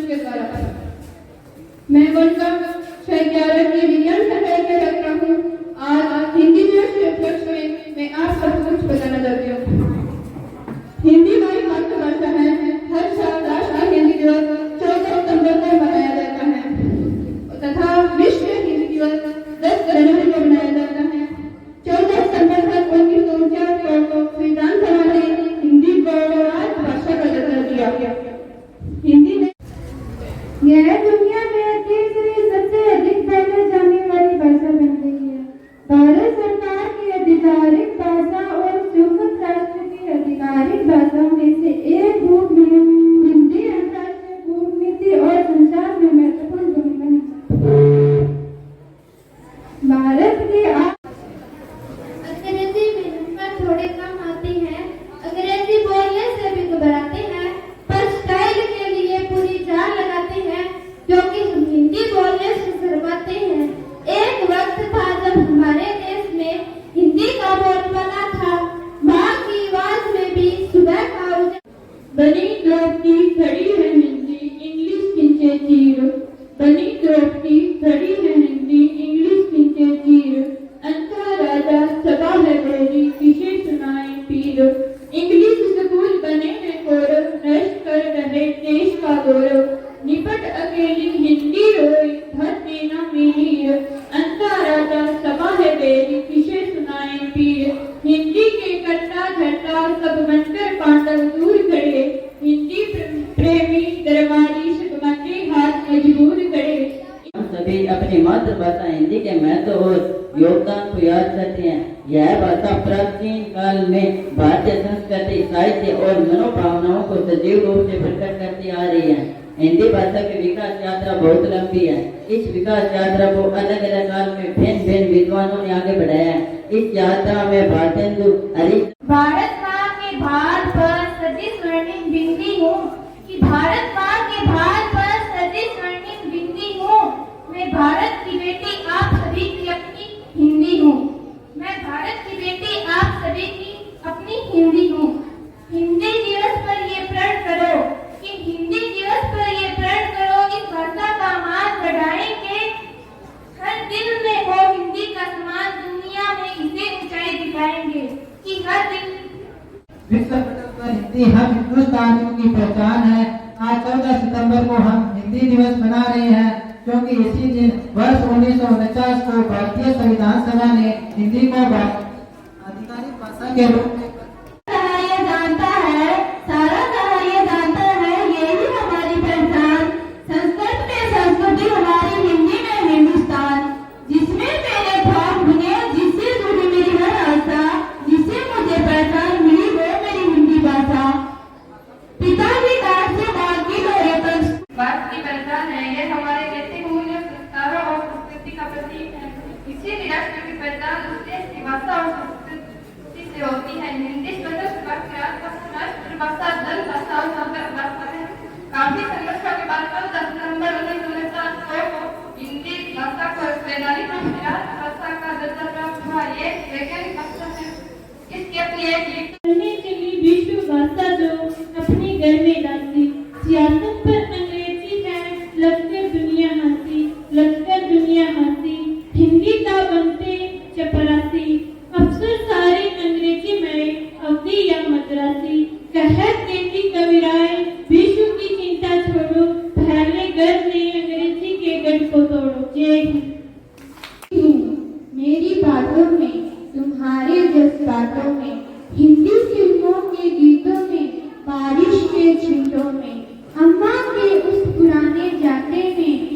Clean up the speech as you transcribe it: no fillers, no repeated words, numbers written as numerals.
के द्वारा। मैं बनकर 11 की विज्ञान सफाई के रखता हूँ। आज हिंदी दिवस के उपलक्ष्य में मैं आप सबको कुछ बताना चाहती हूँ। हिंदी हमारी मातृभाषा है। हर साल राष्ट्रीय हिंदी दिवस 14 सितंबर को मनाया जाता है तथा विश्व हिंदी दिवस 10 जनवरी को मनाया जाता है। 14 सितंबर 1949 को संविधान सभा ने हिंदी को राजभाषा का दर्जा दिया। हिंदी ने यह दुनिया में तीसरी सबसे अधिक बोले जाने वाली भाषा बन गई है। भारत सरकार की आधिकारिक भाषा और संयुक्त राष्ट्र की आधिकारिक भाषाओं में से एक रूप में हिंदी अंतर्राष्ट्रीय कूटनीति और संचार में महत्वपूर्ण भूमिका निभाती है। भारत के अंग्रेजी में थोड़े कम आती है। अंग्रेजी बोलने से भी घबराते हैं, पर स्टाइल के लिए पूरी जान लगाते हैं, क्योंकि हम हिंदी बोलने से शर्माते हैं। एक वक्त था जब हमारे देश में हिंदी का बोलबाला था। माँ की आवाज में भी सुबह का बनी द्रौपदी खड़ी है हिंदी इंग्लिश किंचे चीर। बनी द्रौपदी खड़ी है हिंदी इंग्लिश किंचे चीर। अंधा राजा सभा है मेरी किसे सुनाए पीर। इंग्लिश स्कूल बने हैं गौरव नष्ट कर रहे देश का गौरव। निपट अकेली हिंदी रोए धर देना मेरी। अंधा राजा सभा है मेरी किसे सुनाए पीर। हिंदी के कट्टा झट्टा सब बनकर पांडव दूर खड़े। हिंदी प्रेमी दरबारी शिवमंडी हाथ मजबूर खड़े। सभी अपनी मातृभाषा हिंदी के महत्व और योगदान को याद करते हैं। यह भाषा प्राचीन काल में भारतीय संस्कृति साहित्य और मनोभावनाओं को सजीव रूप से प्रकट करती आ रही है। हिंदी भाषा की विकास यात्रा बहुत लंबी है। इस विकास यात्रा को अलग अलग काल में भिन्न भिन्न विद्वानों ने आगे बढ़ाया है। इस यात्रा में भारतेंदु भारत माँ के भार पर सदी स्वर्णिम बिंदी हूँ कि भारत माँ के भार पर सदी स्वर्णिम बिंदी हूँ। मैं भारत की बेटी आप सभी की अपनी हिंदी हूँ। मैं भारत की बेटी आप सभी की अपनी हिंदी हूँ। हिंदी दिवस पर ये प्रण करो कि हिंदी दिवस पर ये प्रण करो इस भाषा का मान बढ़ाएंगे। हर दिल में हो हिंदी का सम्मान, दुनिया में इसे ऊंचाई दिखाएंगे कि हर दिन विश्व पटल पर हिंदी हम हिंदुस्तानियों की पहचान है। आज 14 सितंबर को हम हिंदी दिवस मना रहे हैं क्योंकि इसी दिन वर्ष 1949 को भारतीय संविधान सभा ने हिंदी को आधिकारिक भाषा के रूप में जानता है, सारा जहां ये जानता है, यही हमारी पहचान। संस्कृत में संस्कृति, हमारी हिंदी में हिंदुस्तान। जिसमें मेरे भाव बुने, जिससे जुड़ी मेरी हर आशा, जिससे मुझे पहचान मिली वो मेरी हिंदी भाषा। पिता की डांट से बात की लोहे तक भारत की पहचान है। ये हमारे नैतिक मूल्य संस्कारों और संस्कृति का प्रतीक है। किसी भी राष्ट्र की पहचान उस देश की भाषा और संस्कृति से होती है। हिंदी राष्ट्रभाषा, जन भाषा और सार्वजनिक भाषा है। काफी संघर्षों के बाद 14 सितंबर 1949 को हिंदी भाषा को वैधानिक रूप से राजभाषा का दर्जा प्राप्त हुआ। ये वैज्ञानिक भाषा है। इसकी अपनी एक पढ़ने चली विश्व भाषा जो अपने घर में लाती। सियासत पर अंग्रेजी है, लगकर दुनिया हंसी, लगकर दुनिया हंसी। हिंदी का बनते चपरासी, अफसर सारे अंग्रेजी में अवधि या मद्रासी। कहत देती कविराए विश्व की चिंता छोड़ो, फैले गर्व ने अंग्रेजी के गढ़ को तोड़ो। जय हिंद। मेरी बातों में, तुम्हारे जज्बातों में, हिंदी फिल्मों के गीतों में, बारिश के छींटों में, अम्मा के उस पुराने जाते में,